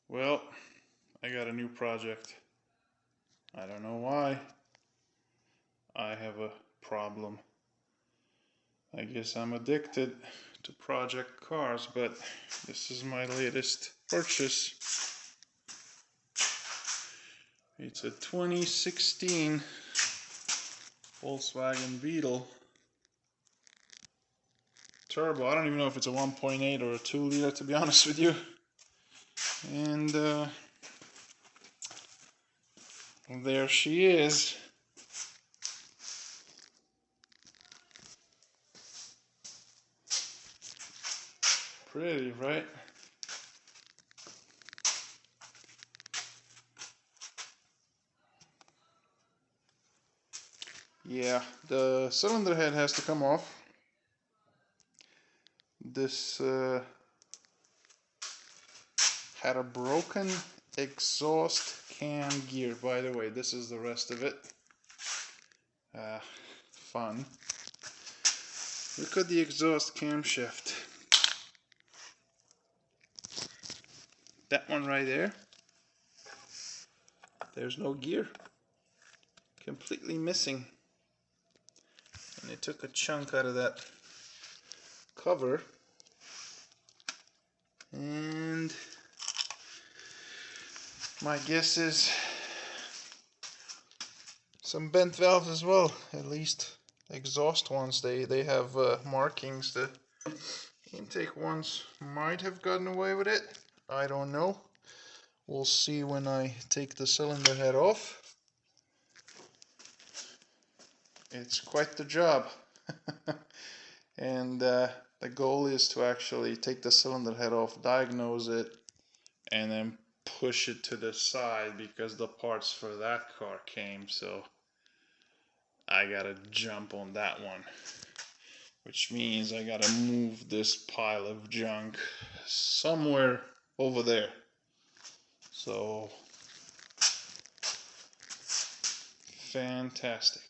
Well, I got a new project. I don't know why. I have a problem. I guess I'm addicted to project cars, but this is my latest purchase. It's a 2016 Volkswagen Beetle turbo. I don't even know if it's a 1.8 or a 2 liter, to be honest with you. And there she is. Pretty, right? Yeah, the cylinder head has to come off. This had a broken exhaust cam gear. By the way, this is the rest of it. Fun. Look at the exhaust camshaft. That one right there. There's no gear. Completely missing. And they took a chunk out of that cover. And my guess is some bent valves as well. At least exhaust ones. They have markings. The intake ones might have gotten away with it. I don't know. We'll see when I take the cylinder head off. It's quite the job. And the goal is to actually take the cylinder head off, diagnose it, and then push it to the side because the parts for that car came, so I gotta jump on that one, which means I gotta move this pile of junk somewhere over there. So fantastic.